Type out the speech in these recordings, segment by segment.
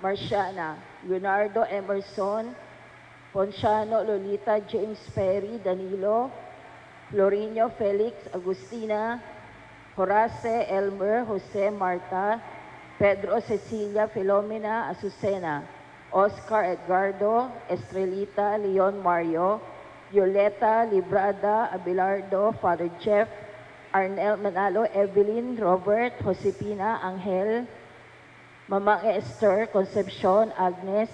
Marciana, Leonardo Emerson, Ponciano Lolita James Perry Danilo, Florinio Felix Agustina, Horace Elmer Jose Marta, Pedro Cecilia Filomena Azucena, Oscar Edgardo Estrelita Leon Mario, Violeta Librada Abelardo, Father Jeff, Arnel Manalo, Evelyn, Robert, Josepina, Angel, Mamang Esther, Concepcion, Agnes,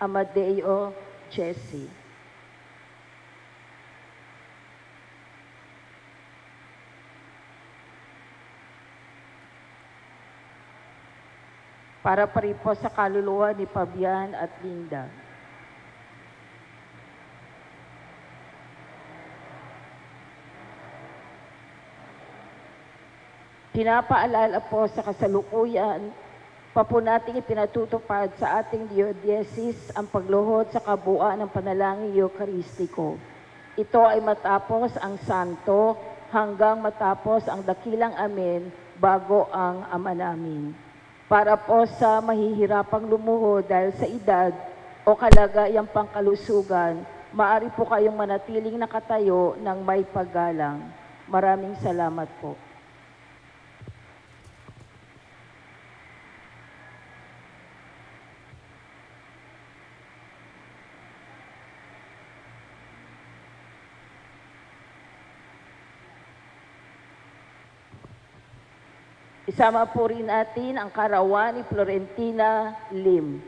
Amadeo, Jessie. Para pa rin po sa kaluluwa ni Fabian at Linda. Pinapaalala po sa kasalukuyan, pa po nating ipinatutupad sa ating diocese ang pagluhod sa kabuuan ng panalangin Eukaristiko. Ito ay matapos ang santo hanggang matapos ang dakilang amen bago ang ama namin. Para po sa mahihirapang lumuhod dahil sa edad o kalagayang pangkalusugan, maaari po kayong manatiling nakatayo ng may paggalang. Maraming salamat po. Isama po rin natin ang karawan ni Florentina Lim.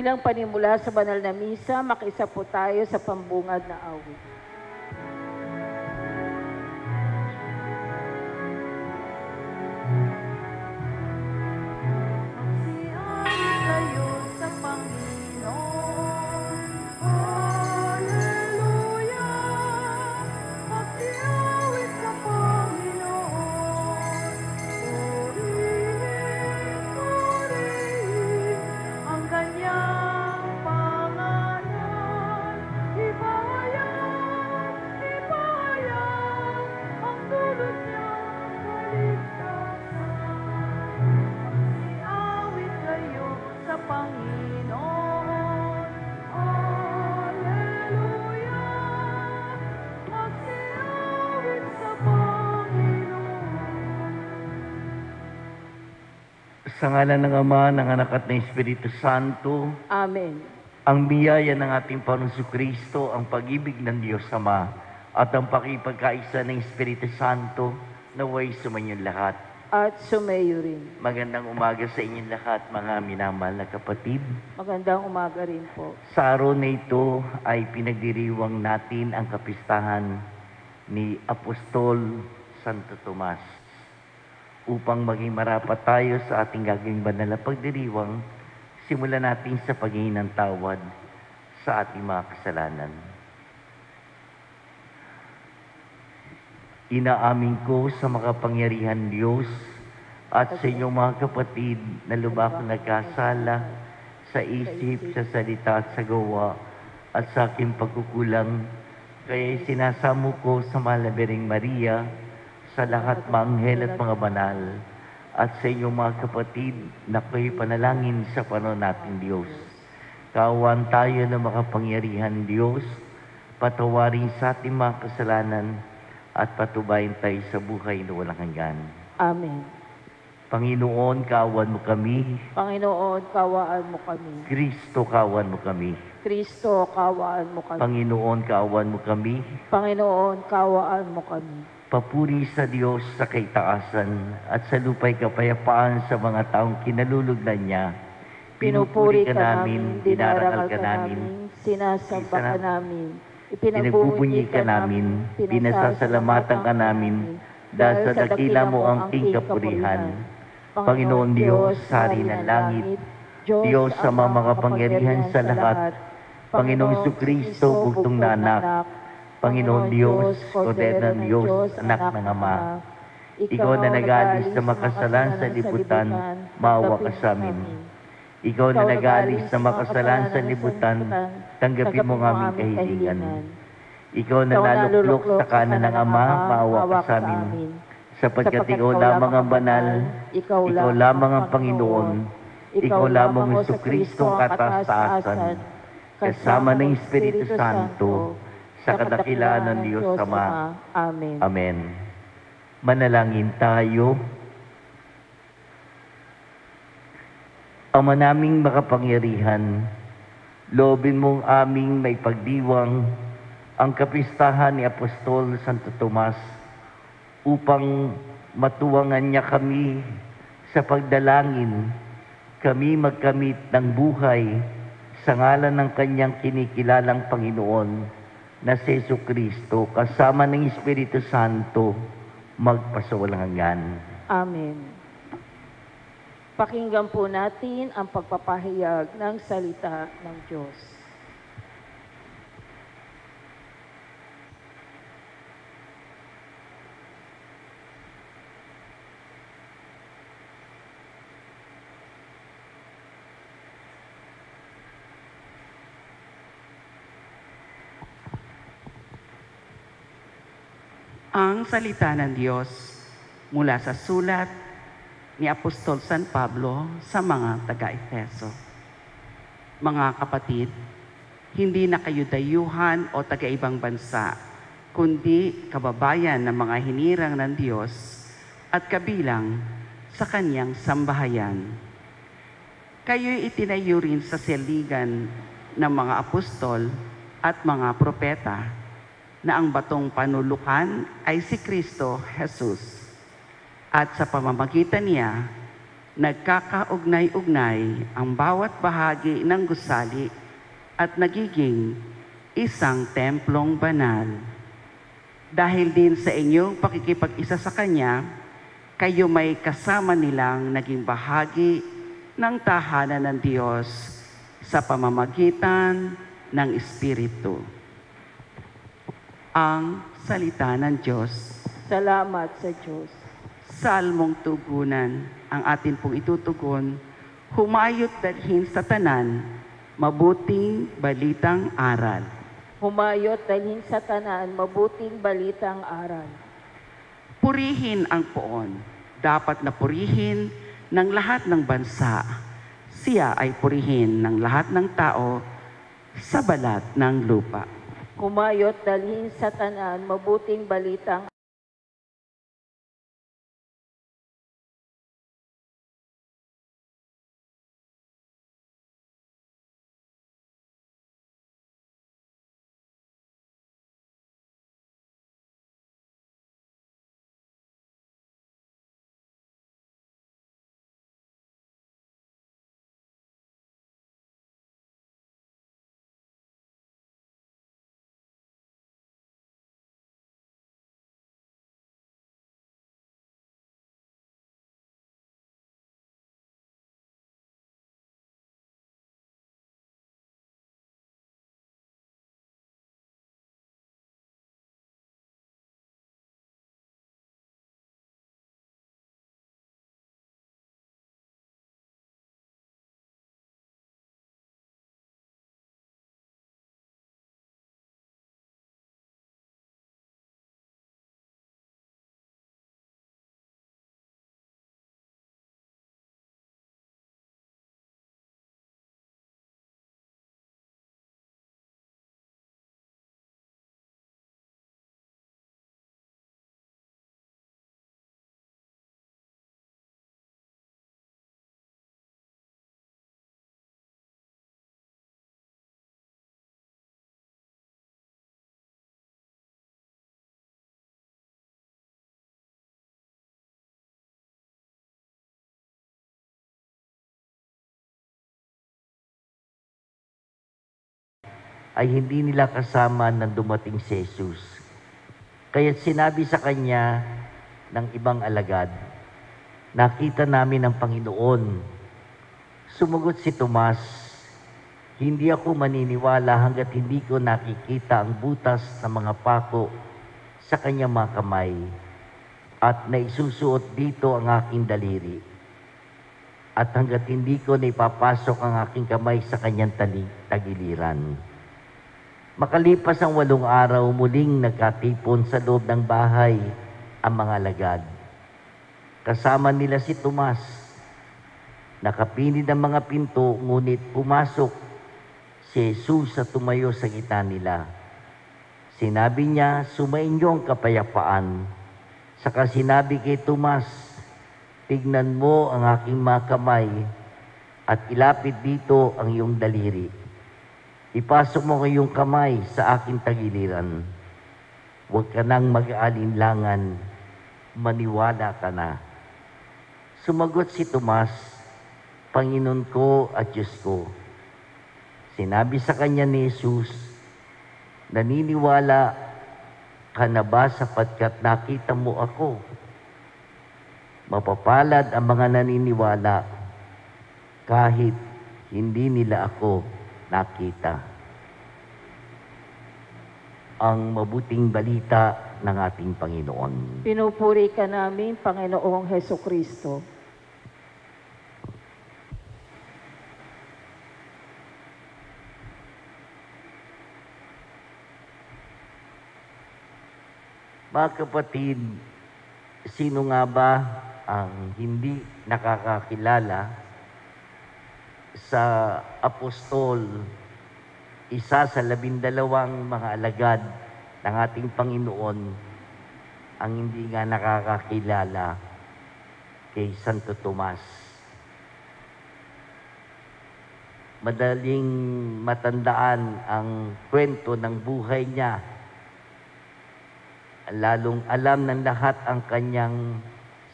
Bilang panimula sa banal na misa, makiisa po tayo sa pambungad na awit. Sa ngalan ng Ama, ng Anak at ng Espiritu Santo, Amen. ang biyaya ng ating Panginoong Kristo, ang pag-ibig ng Diyos Ama, at ang pakipagkaisa ng Espiritu Santo, naway sumainyo lahat. At sumayo rin. Magandang umaga sa inyong lahat, mga minamahal na kapatid. Magandang umaga rin po. Sa araw na ito ay pinagdiriwang natin ang kapistahan ni Apostol Santo Tomas. Upang maging marapat tayo sa ating gagawing banal na pagdiriwang, simulan natin sa paghingi ng tawad sa ating mga kasalanan. Inaamin ko sa makapangyarihan Diyos at sa inyong mga kapatid na lubak na nagkasala sa isip, sa salita at sa gawa at sa aking pagkukulang, kaya sinasamo ko sa mahal na Birheng Maria, sa lahat mga anghel at mga banal, at sa inyong mga kapatid na kayo'y panalangin sa Panginoon nating Diyos. Kaawaan tayo ng makapangyarihan Diyos, patawarin sa ating mga kasalanan, at patubayin tayo sa buhay na walang hanggan. Amen. Panginoon, kaawaan mo kami. Panginoon, kawaan mo kami. Kristo, kaawaan mo kami. Kristo, kawaan mo kami. Panginoon, kaawaan mo kami. Panginoon, kawaan mo kami. Papuri sa Diyos sa kaitaasan at sa lupa'y kapayapaan sa mga taong kinalulugdan niya. Pinupuri ka namin, dinarangal ka namin, sinasamba ka namin, ipinagbubunyi ka namin, pinasasalamatan ka namin, dahil sa dakila mo ang aking kapurihan. Panginoon Diyos, Hari ng langit, Diyos sa mga makapangyarihan sa lahat, Panginoong Jesucristo, bugtong na anak, Panginoon Diyos, Kordero ng Diyos, anak ng Ama, Ikaw na nag-aalis sa makasalan sa libutan, maawa ka sa amin. Ikaw na nag-aalis sa makasalan sa libutan, tanggapin mo ang aming kahilingan. Ikaw na naluklok sa kanan ng Ama, maawa ka sa amin. Sapagkat ikaw lamang ang banal, ikaw lamang ang Panginoon, ikaw lamang ang Jesucristo ang kataasan, kasama ng Espiritu Santo, sa kadakilaan ng Diyos Ama. Amen. Amen. Manalangin tayo. Ama naming makapangyarihan, loobin mong aming may pagdiwang ang kapistahan ni Apostol Santo Tomas upang matuwangan niya kami sa pagdalangin, kami magkamit ng buhay sa ngalan ng kanyang kinikilalang Panginoon na si Jesucristo, kasama ng Espiritu Santo, magpasawalang hanggan. Amen. Pakinggan po natin ang pagpapahayag ng salita ng Diyos. Ang salita ng Diyos mula sa sulat ni Apostol San Pablo sa mga taga-Efeso. Mga kapatid, hindi na kayo dayuhan o taga-ibang bansa, kundi kababayan ng mga hinirang ng Diyos at kabilang sa kanyang sambahayan. Kayo'y itinayo rin sa saligan ng mga apostol at mga propeta, na ang batong panulukan ay si Kristo Jesus. At sa pamamagitan niya, nagkakaugnay-ugnay ang bawat bahagi ng gusali at nagiging isang templong banal. Dahil din sa inyong pakikipag-isa sa Kanya, kayo may kasama nilang naging bahagi ng tahanan ng Diyos sa pamamagitan ng Espiritu. Ang salita ng Diyos. Salamat sa Diyos. Salmong tugunan ang atin pong itutugon, humayot dalhin sa tanan, mabuting balitang aral. Humayot dalhin sa tanan, mabuting balitang aral. Purihin ang poon, dapat na purihin ng lahat ng bansa. Siya ay purihin ng lahat ng tao sa balat ng lupa. Humayot dalhin sa tanan, mabuting balitang ay hindi nila kasama nang dumating si Jesus. Kaya't sinabi sa kanya ng ibang alagad, nakita namin ang Panginoon. Sumagot si Tomas, hindi ako maniniwala hanggat hindi ko nakikita ang butas ng mga pako sa kanyang mga kamay at naisusuot dito ang aking daliri. At hanggat hindi ko naipapasok ang aking kamay sa kanyang tagiliran. Makalipas ang 8 araw, muling nagkatipon sa loob ng bahay ang mga alagad. Kasama nila si Tomas. Nakapinid ang mga pinto, ngunit pumasok si Jesus at tumayo sa gitna nila. Sinabi niya, sumainyo ang kapayapaan. Saka sinabi kay Tomas, tignan mo ang aking mga kamay at ilapit dito ang iyong daliri. Ipasok mo ang iyong kamay sa aking tagiliran. Huwag ka nang mag-aalinlangan, maniwala ka na. Sumagot si Tomas, Panginoon ko at Diyos ko. Sinabi sa kanya ni Jesus, naniniwala ka na ba sapagkat nakita mo ako? Mapapalad ang mga naniniwala kahit hindi nila ako nakita. Ang mabuting balita ng ating Panginoon. Pinupuri ka namin, Panginoong Hesukristo. Mga kapatid, sino nga ba ang hindi nakakakilala sa apostol, isa sa 12 mga alagad ng ating Panginoon, ang hindi nga nakakakilala kay Santo Tomas. Madaling matandaan ang kwento ng buhay niya. Lalong alam ng lahat ang kanyang,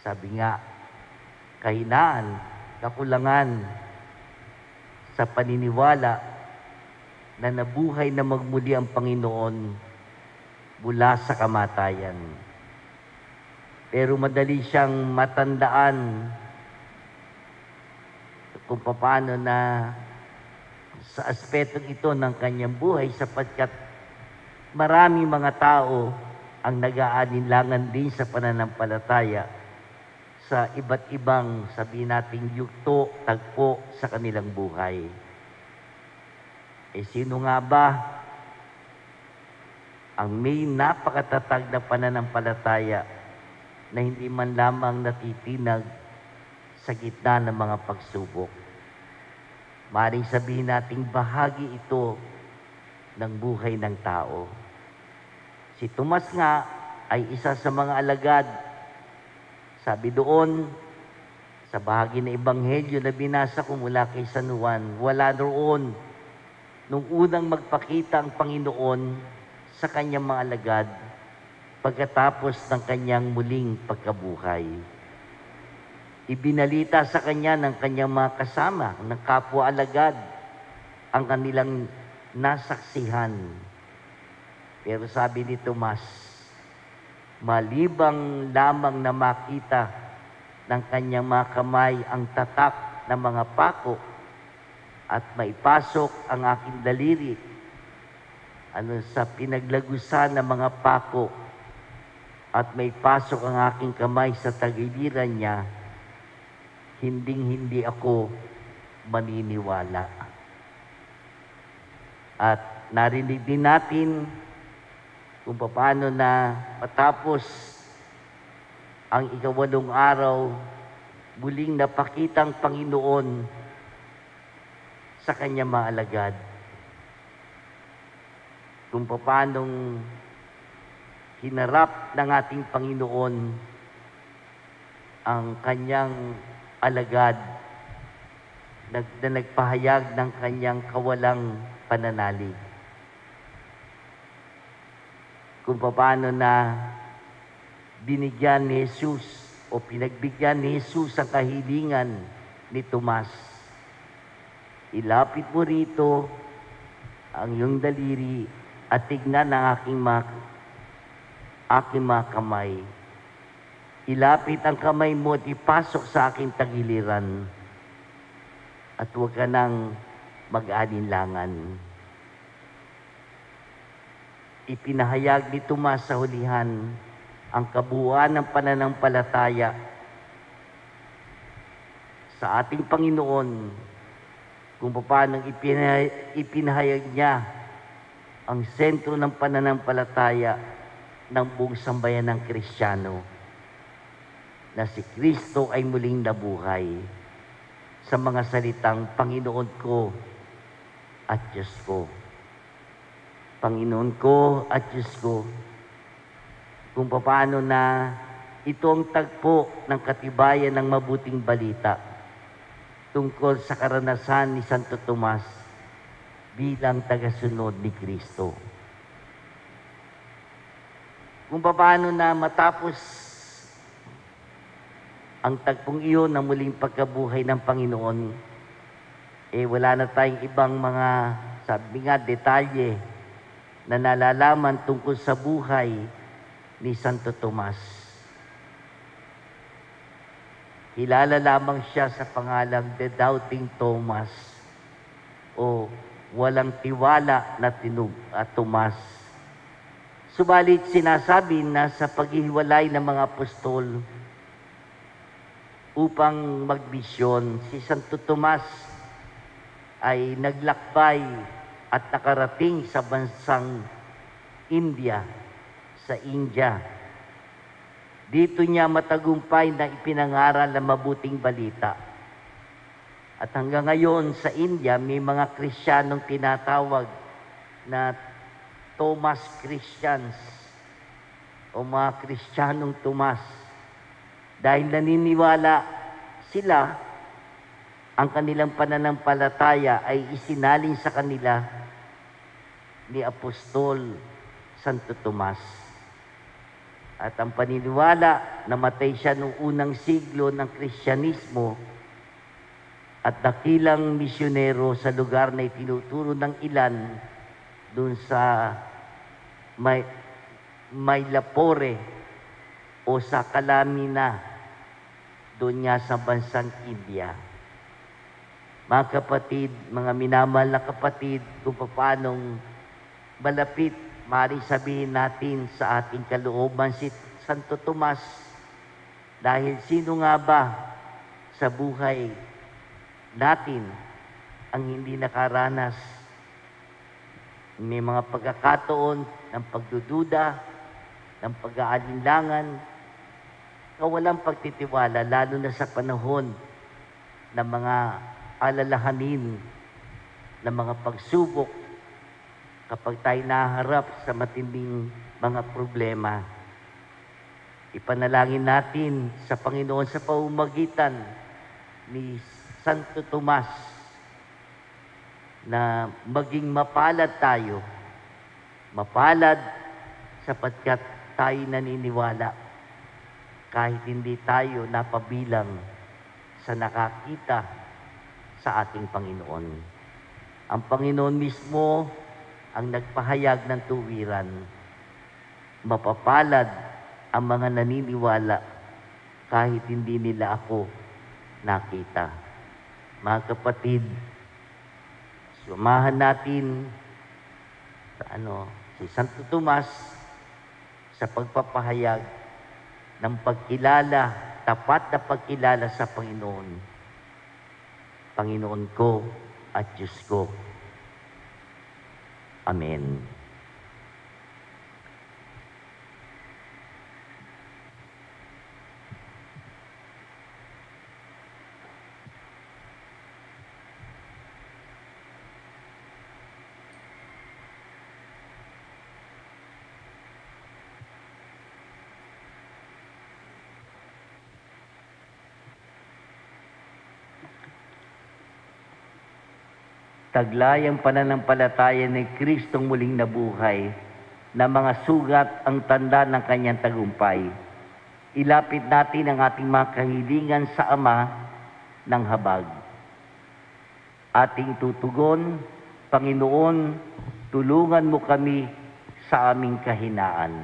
sabi nga, kahinaan, kakulangan sa paniniwala na nabuhay na magmuli ang Panginoon mula sa kamatayan. Pero madali siyang matandaan kung paano na sa aspetong ito ng kanyang buhay sapagkat maraming mga tao ang nag-aalinlangan din sa pananampalataya sa iba't ibang, sabihin nating, yugto, tagpo sa kanilang buhay. Sino nga ba ang may napakatatag na pananampalataya na hindi man lamang natitinag sa gitna ng mga pagsubok? Maring sabihin nating bahagi ito ng buhay ng tao. Si Tomas nga ay isa sa mga alagad. Sabi doon, sa bahagi ng Ebanghelyo na binasa ko mula kay San Juan, wala roon nung unang magpakita ang Panginoon sa kanyang mga alagad pagkatapos ng kanyang muling pagkabuhay. Ibinalita sa kanya ng kanyang mga kasama, ng kapwa-alagad, ang kanilang nasaksihan. Pero sabi ni Tomas, malibang lamang na makita ng kanyang mga kamay ang tatak ng mga pako at maipasok ang aking daliri sa pinaglagusan ng mga pako at maipasok ang aking kamay sa tagiliran niya, hindi ako maniniwala. At narinig din natin kung paano na matapos ang 8 araw, muling napakitang Panginoon sa kanyang mga alagad. Kung paanong hinarap ng ating Panginoon ang kanyang alagad na nagpahayag ng kanyang kawalang pananalig. Kung paano na binigyan ni Jesus o pinagbigyan ni Jesus ang kahilingan ni Tomas. Ilapit mo rito ang iyong daliri at tignan ang aking mga kamay. Ilapit ang kamay mo at ipasok sa aking tagiliran at huwag ka nang mag-alinlangan. Ipinahayag ni Tomas sa hulihan ang kabuuan ng pananampalataya sa ating Panginoon kung paano ipinahayag niya ang sentro ng pananampalataya ng buong sambayan ng Kristiyano na si Kristo ay muling nabuhay sa mga salitang Panginoon ko at Diyos ko. Panginoon ko at Diyos ko, kung paano na ito ang tagpo ng katibayan ng mabuting balita tungkol sa karanasan ni Santo Tomas bilang tagasunod ni Kristo. Kung paano na matapos ang tagpong iyon ng muling pagkabuhay ng Panginoon, wala na tayong ibang mga, sabi nga, detalye na nalalaman tungkol sa buhay ni Santo Tomas. Kilala lamang siya sa pangalang The Doubting Thomas o walang tiwala na Tomas. Subalit sinasabi na sa paghihiwalay ng mga apostol upang magbisyon, si Santo Tomas ay naglakbay at nakarating sa bansang India, sa India. Dito niya matagumpay na ipinangaral ang mabuting balita. At hanggang ngayon sa India, may mga Kristiyanong tinatawag na Thomas Christians o mga Kristiyanong Tomas dahil naniniwala sila ang kanilang pananampalataya ay isinalin sa kanila ni Apostol Santo Tomas. At ang paniniwala, namatay siya noong unang siglo ng Kristyanismo at dakilang misyonero sa lugar na itinuturo ng ilan dun sa Maylapore o sa Kalamina, doon nga sa bansang India. Mga kapatid, mga minamahal na kapatid, kung paanong malapit, maaaring sabihin natin sa ating kalooban si Santo Tomas, dahil sino nga ba sa buhay natin ang hindi nakaranas may mga pagkakataon ng pagdududa, ng pag-aalinlangan, walang pagtitiwala, lalo na sa panahon ng mga alalahanin, ng mga pagsubok, kapag tayo naharap sa matinding mga problema. Ipanalangin natin sa Panginoon sa pamamagitan ni Santo Tomas na maging mapalad tayo. Mapalad sapagkat tayo naniniwala kahit hindi tayo napabilang sa nakakita sa ating Panginoon. Ang Panginoon mismo ang nagpahayag ng tuwiran. Mapapalad ang mga naniniwala kahit hindi nila ako nakita. Mga kapatid, sumahan natin si Santo Tomas sa pagpapahayag ng pagkilala, tapat na pagkilala sa Panginoon. Panginoon ko at Diyos ko. Amen. Taglay ang pananampalataya ni Kristong muling nabuhay na mga sugat ang tanda ng kanyang tagumpay. Ilapit natin ang ating mga kahilingan sa Ama ng habag. Ating tutugon, Panginoon, tulungan mo kami sa aming kahinaan.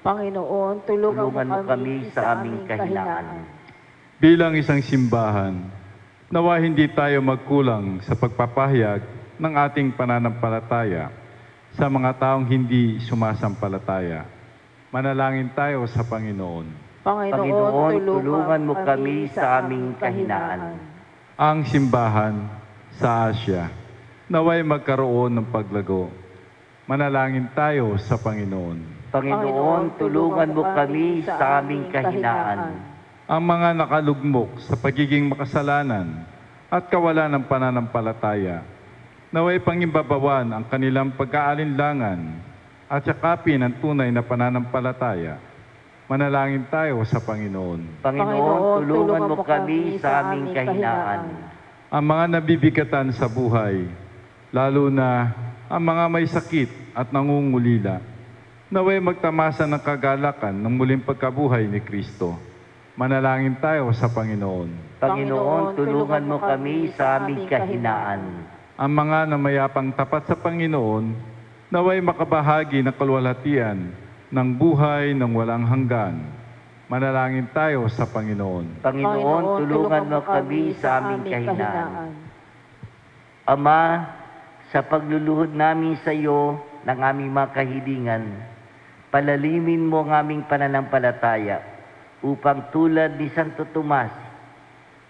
Panginoon, tulungan mo kami sa aming kahinaan. Bilang isang simbahan, nawa hindi tayo magkulang sa pagpapahayag ng ating pananampalataya sa mga taong hindi sumasampalataya. Manalangin tayo sa Panginoon. Panginoon, tulungan mo kami sa aming kahinaan. Ang simbahan sa Asya, naway magkaroon ng paglago. Manalangin tayo sa Panginoon. Panginoon, tulungan mo kami sa aming kahinaan. Ang mga nakalugmok sa pagiging makasalanan at kawalan ng pananampalataya, naway pangimbabawan ang kanilang pag-aalinlangan at yakapin ang tunay na pananampalataya. Manalangin tayo sa Panginoon. Panginoon, tulungan mo kami sa aming kahinaan. Ang mga nabibigatan sa buhay, lalo na ang mga may sakit at nangungulila, naway magtamasa ng kagalakan ng muling pagkabuhay ni Kristo. Manalangin tayo sa Panginoon. Panginoon, tulungan mo kami sa aming kahinaan. Ang mga namayapang tapat sa Panginoon, naway makabahagi ng kalwalhatian ng buhay ng walang hanggan. Manalangin tayo sa Panginoon. Panginoon, tulungan mo kami sa aming kahinaan. Ama, sa pagluluhod namin sa iyo ng aming mga kahilingan, palalimin mo ang aming pananampalataya upang tulad ni Santo Tomas,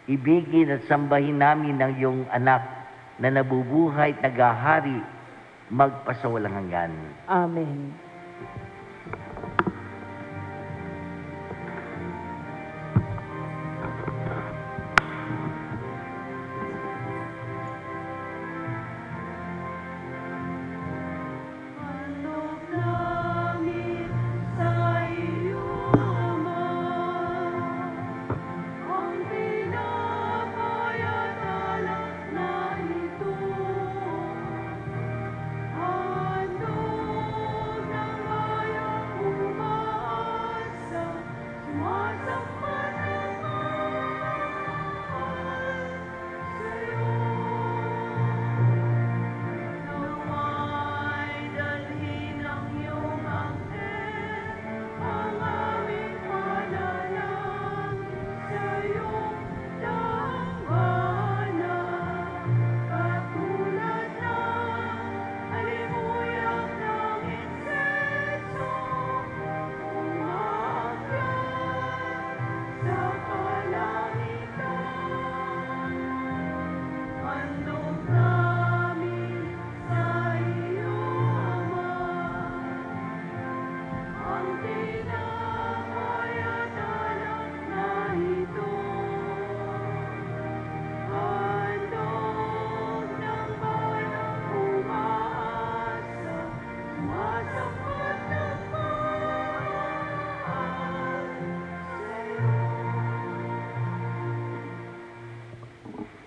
ibigin at sambahin namin ang iyong anak na nabubuhay at nagahari magpasawalang hanggan. Amen.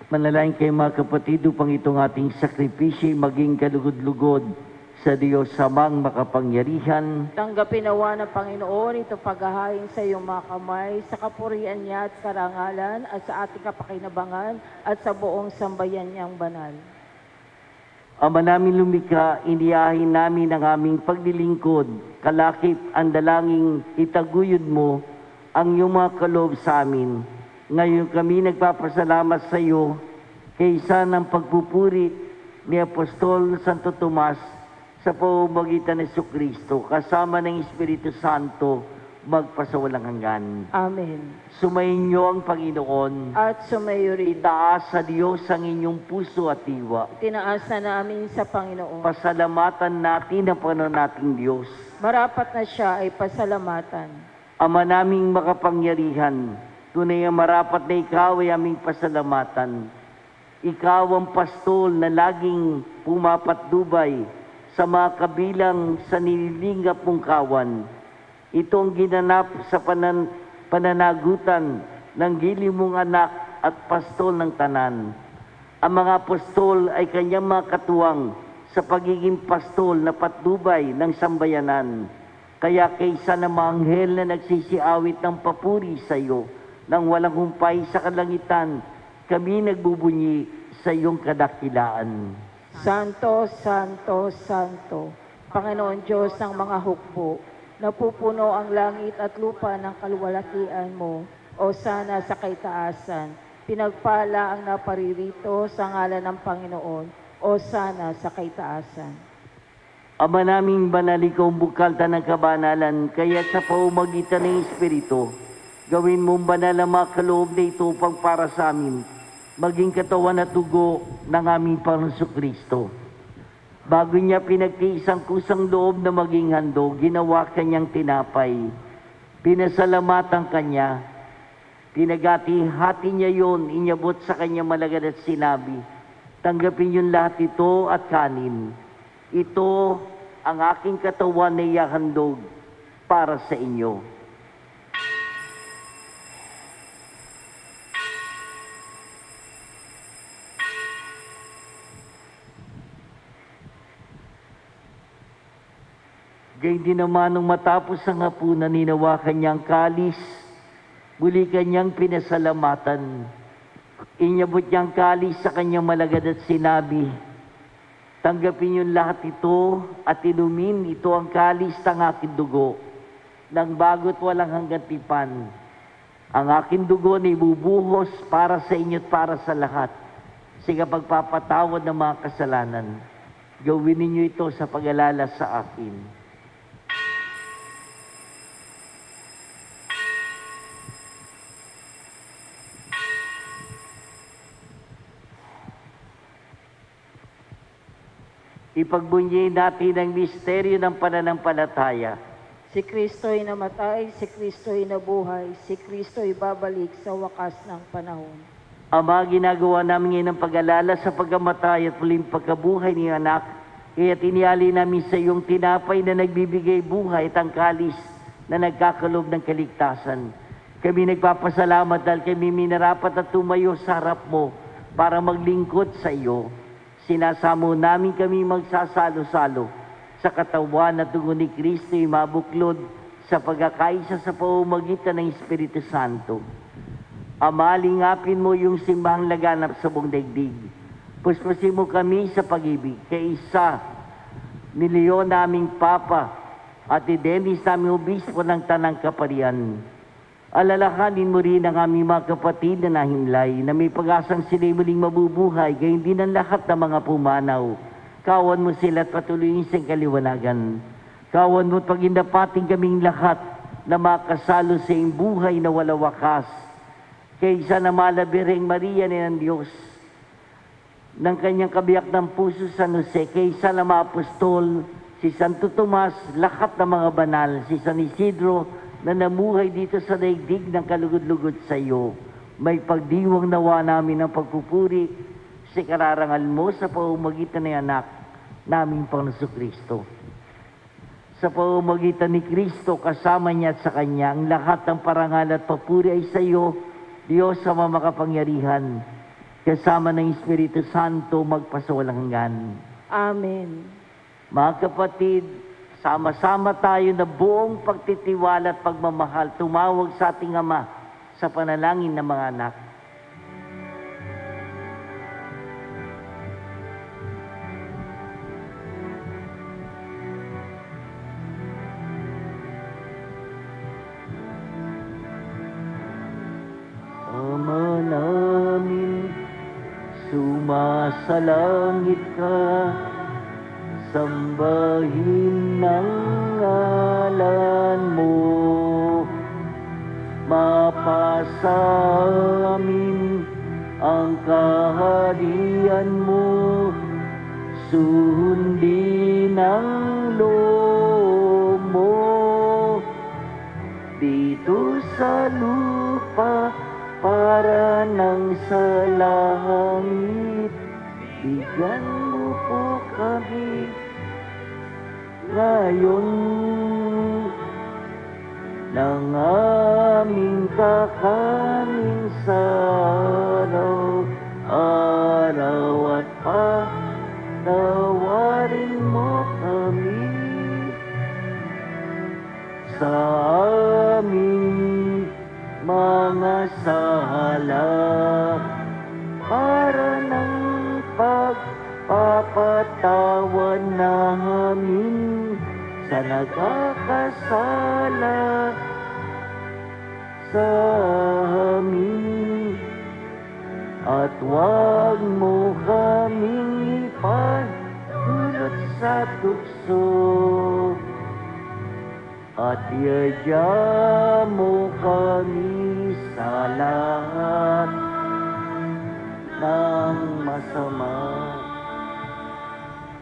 Manalangin kayo mga kapatid upang itong ating sakripisyo maging kalugod-lugod sa Diyos samang makapangyarihan. Tanggapin nawa ng Panginoon ito paghahain sa iyong mga kamay, sa kapurihan niya at karangalan, at sa ating kapakinabangan, at sa buong sambayan niyang banal. Ama namin lumikha, iniyahin namin ang aming paglilingkod, kalakip ang dalangin, itaguyod mo ang iyong mga kaloob sa amin. Ngayon kami nagpapasalamat sa iyo kaysa ng pagpupuri ni Apostol Santo Tomas sa pamamagitan ni Jesucristo, kasama ng Espiritu Santo, magpasawalang hanggan. Amen. Sumayin niyo ang Panginoon. At sumayo rin. Itaas sa Diyos ang inyong puso at diwa. Tinaas na namin sa Panginoon. Pasalamatan natin ang Panginoon nating Diyos. Marapat na siya ay pasalamatan. Ama naming makapangyarihan, tunay ang marapat na ikaw ay aming pasalamatan. Ikaw ang pastol na laging pumapatnubay sa mga kabilang sa nililingap mong kawan. Ito ang ginanap sa pananagutan ng giling mong anak at pastol ng tanan. Ang mga apostol ay kanyang mga katuwang sa pagiging pastol na patnubay ng sambayanan. Kaya kaysa ng mga anghel na nagsisiawit ng papuri sa iyo, nang walang humpay sa kalangitan, kami nagbubunyi sa iyong kadakilaan. Santo, Santo, Santo, Panginoon Diyos ng mga hukbo, napupuno ang langit at lupa ng kaluwalhatian mo, o sana sa kaitaasan. Pinagpala ang naparirito sa ngalan ng Panginoon, o sana sa kaitaasan. Ama naming banal, ikaw ang bukalta ng kabanalan, kaya sa paumagitan ng Espiritu, gawin mong banal ang mga kaloob na ito upang para sa amin, maging katawan at dugo ng aming Panginoon Jesucristo. Bago niya pinagtiisang kusang loob na maging handog, ginawa kanyang tinapay. Pinasalamatan kanya. Pinagati-hati niya yon, inyabot sa kanyang malagad at sinabi, tanggapin yung lahat ito at kanin. Ito ang aking katawan na ihahandog para sa inyo. Gayun din naman nung matapos ang hapunan, ninawa kanyang kalis, muli kanyang pinasalamatan. Inyabot niyang kalis sa kanyang malagad at sinabi, tanggapin niyo lahat ito at inumin, ito ang kalis ng aking dugo, ng bago't walang hanggang tipan. Ang aking dugo na ibubuhos para sa inyo at para sa lahat, sa pagpapatawad ng mga kasalanan. Gawin ninyo ito sa pag-alala sa akin. Ipagbunyi natin ang misteryo ng pananampalataya. Si Kristo'y namatay, si Kristo'y nabuhay, si Kristo'y babalik sa wakas ng panahon. Ama, ginagawa namin ngayon ang pag-alala sa pagkamatay at muling pagkabuhay ni anak, kaya tiniali namin sa iyong tinapay na nagbibigay buhay at ang kalis na nagkakalob ng kaligtasan. Kami nagpapasalamat dahil kami minarapat at tumayo sa harap mo para maglingkod sa iyo. Sinasamo namin kami magsasalo-salo sa katawan at dugo ni Kristo ay mabuklod sa pagkakaisa sa pamamagitan ng Espiritu Santo. Ama, lingapin mo yung simbahang laganap sa buong daigdig. Puspusin mo kami sa pag-ibig kay isa ni Leon naming Papa at ni Dennis naming Obispo ng Tanang Kaparian. Alalahanin mo rin ang aming mga kapatid na nahimlay na may pag-asang sila'y muling mabubuhay, gayon din ang lahat ng mga pumanaw. Kawan mo sila at patuloyin sa kaliwanagan. Kawan mo at pagindapating kaming lahat na makasalo sa iyong buhay na wala wakas. Kaysa na malabireng Maria ni ng Diyos, ng kanyang kabiyak ng puso San Jose, kaysa na mga apostol, si Santo Tomas, lahat ng mga banal, si San Isidro, na namuhay dito sa daigdig ng kalugod-lugod sa iyo. May pagdiwang nawa namin ng pagpupuri sa kararangal mo sa pamamagitan ng anak naming Panginoon Jesucristo. Sa pamamagitan ni Kristo, kasama niya at sa Kanya, ang lahat ng parangal at papuri ay sa iyo, Diyos sa makapangyarihan. kasama ng Espiritu Santo, magpasawalang hanggan. Amen. Mga kapatid, sama-sama tayo na buong pagtitiwala at pagmamahal tumawag sa ating Ama sa panalangin ng mga anak. Ama namin, sumasalangit ka, sambahin ang ngalan mo, mapasa amin ang kaharian mo, sundin ang loob mo, dito sa lupa para nang sa langit. Bigyan mo po kami ngayon ng aming kakanin sa araw-araw, at patawarin mo kami sa aming mga sala, para ng pagpapatawad namin sa nagkakasala sa amin, at huwag mo kaming ipahulot sa tukso, at iadya mo kami sa lahat ng masama.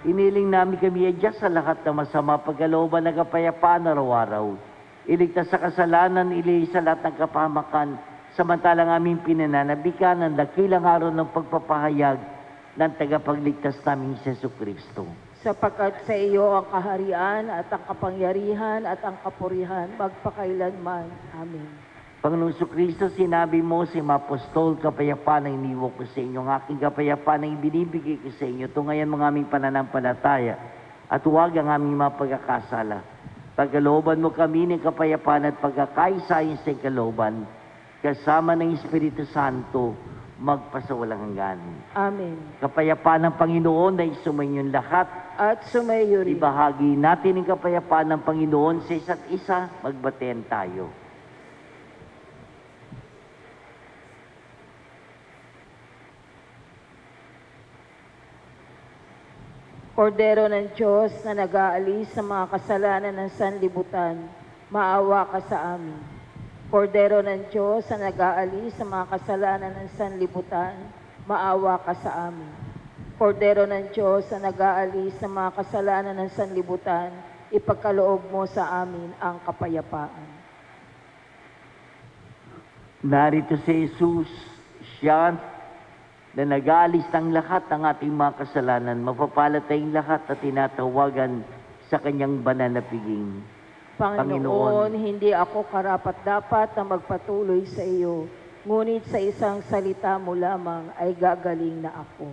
Iniling namin kami iadya sa lahat ng masama, pagkalooban ng kapayapaan araw-araw. Iligtas sa kasalanan, ilihis sa lahat ng kapahamakan, samantalang aming pinananabikan ng dakilang araw ng pagpapahayag ng tagapagligtas namin si Jesucristo. Sapagkat sa iyo ang kaharian at ang kapangyarihan at ang kapurihan magpakailanman. Amen. Panginoong Jesucristo, sinabi mo sa mga apostol, kapayapaan ang iniwan ko sa inyo, ang aking kapayapaan ang ibinibigay ko sa inyo. Tungayan mga aming pananampalataya at huwag ang aming mga pagkakasala. Pagkalooban mo kami ng kapayapaan at pagkakaisayan sa kalooban, kasama ng Espiritu Santo, magpasawalang hanggan. Amen. Kapayapaan ng Panginoon ay sumainyo lahat. At sumayo rin. Ibahagi natin ang kapayapaan ng Panginoon sa isa't isa, magbaten tayo. Kordero ng Diyos na nag-aalis sa mga kasalanan ng sanlibutan, maawa ka sa amin. Kordero ng Diyos na nag-aalis sa mga kasalanan ng sanlibutan, maawa ka sa amin. Kordero ng Diyos na nag-aalis sa mga kasalanan ng sanlibutan, ipagkaloob mo sa amin ang kapayapaan. Narito si Jesus, siya na nag-aalis ng lahat ng ating mga kasalanan, mapapalad tayong lahat at tinatawagan sa kanyang banal na piging. Panginoon, hindi ako karapat-dapat na magpatuloy sa iyo, ngunit sa isang salita mo lamang ay gagaling na ako.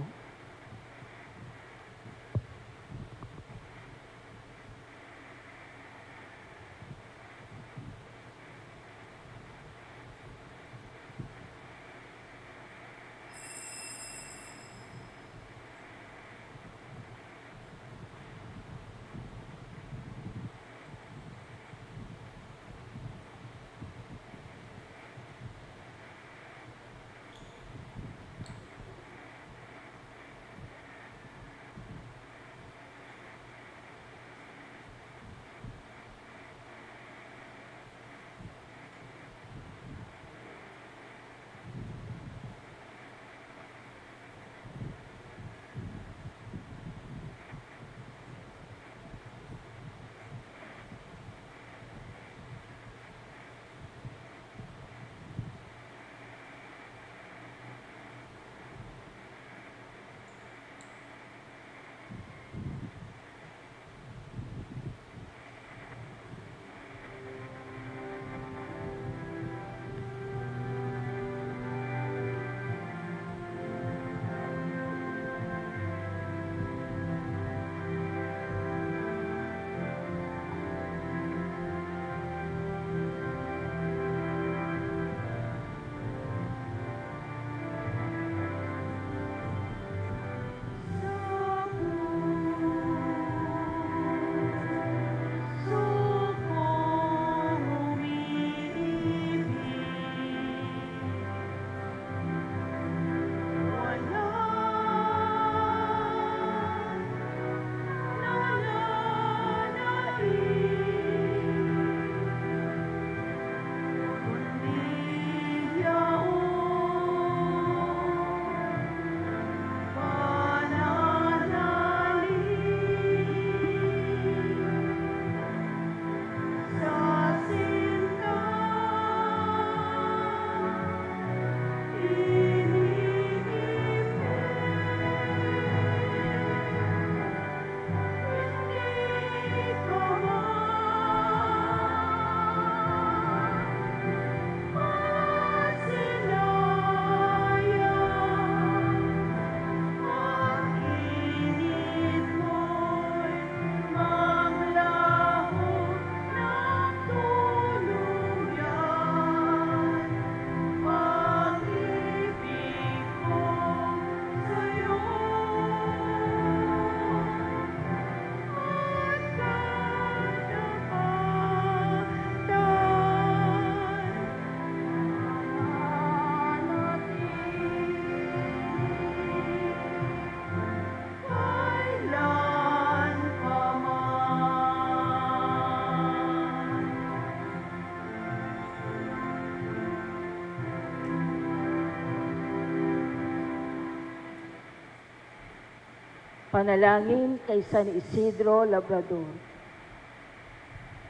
Panalangin kay San Isidro Labrador.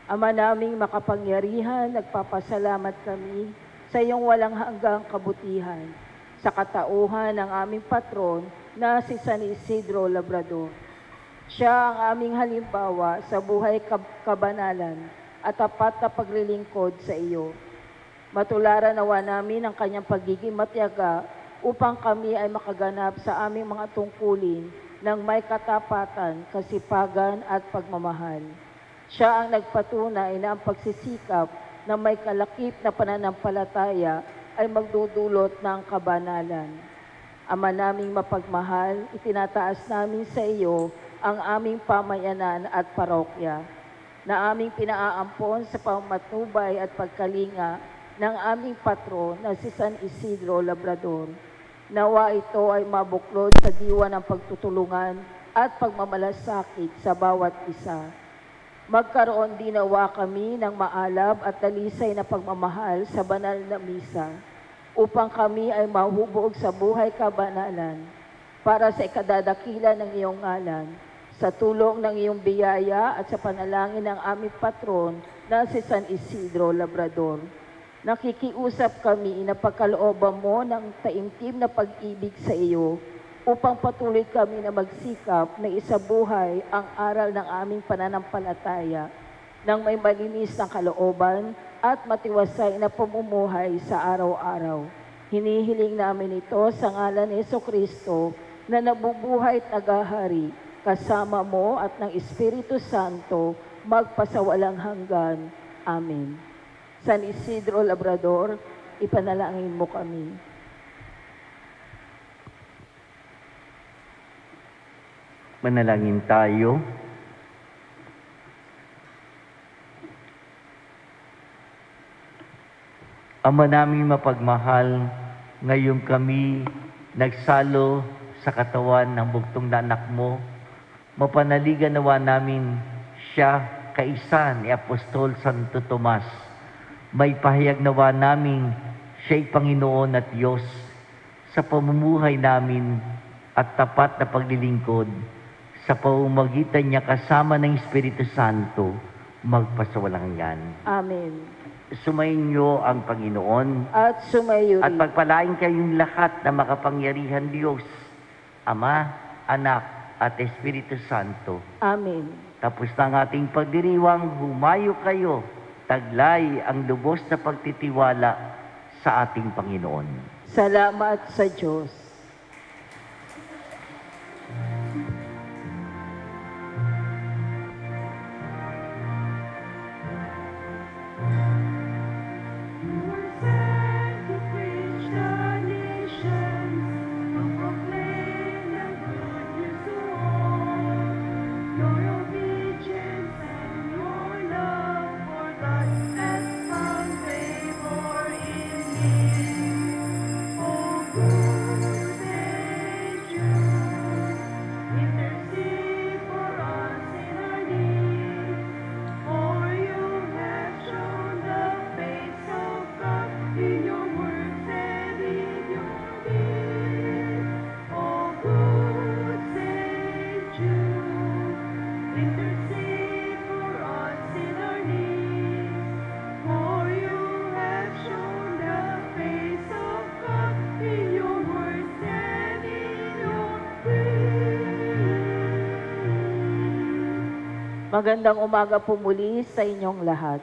Ama naming makapangyarihan, nagpapasalamat kami sa iyong walang hanggang kabutihan sa katauhan ng aming patron na si San Isidro Labrador. Siya ang aming halimbawa sa buhay kabanalan at tapat na paglilingkod sa iyo. Matularan nawa namin ang kanyang pagiging matyaga upang kami ay makaganap sa aming mga tungkulin ng may katapatan, kasipagan at pagmamahal. Siya ang nagpatunay na ang pagsisikap na may kalakip na pananampalataya ay magdudulot ng kabanalan. Ama naming mapagmahal, itinataas namin sa iyo ang aming pamayanan at parokya, na aming pinaaampon sa pagmatnubay at pagkalinga ng aming patron na si San Isidro Labrador. Nawa ito ay mabuklod sa diwa ng pagtutulungan at pagmamalasakit sa bawat isa. Magkaroon din nawa kami ng maalab at dalisay na pagmamahal sa banal na misa, upang kami ay mahubog sa buhay kabanalan para sa ikadadakila ng iyong ngalan, sa tulong ng iyong biyaya at sa panalangin ng aming patron na si San Isidro Labrador. Nakikiusap kami na pagkalooban mo ng taimtim na pag-ibig sa iyo upang patuloy kami na magsikap na isabuhay ang aral ng aming pananampalataya ng may malinis na kalooban at matiwasay na pamumuhay sa araw-araw. Hinihiling namin ito sa ngalan ni Jesucristo na nabubuhay at nagahari kasama mo at ng Espiritu Santo magpasawalang hanggan. Amen. San Isidro Labrador, ipanalangin mo kami. Manalangin tayo. Ama naming mapagmahal, ngayon kami nagsalo sa katawan ng bugtong na anak mo. Mapanaligan nawa namin siya kaisa ni Apostol Santo Tomas. May pahayag nawa namin siya'y Panginoon at Diyos sa pamumuhay namin at tapat na paglilingkod sa pamamagitan niya kasama ng Espiritu Santo magpasawalang hanggan. Amen. Sumayin niyo ang Panginoon At sumayo at rin. pagpalain kayong lahat na makapangyarihan Diyos, Ama, Anak at Espiritu Santo. Amen. Tapos na ang ating pagdiriwang, humayo kayo, taglay ang lubos na pagtitiwala sa ating Panginoon. Salamat sa Diyos. Magandang umaga po muli sa inyong lahat.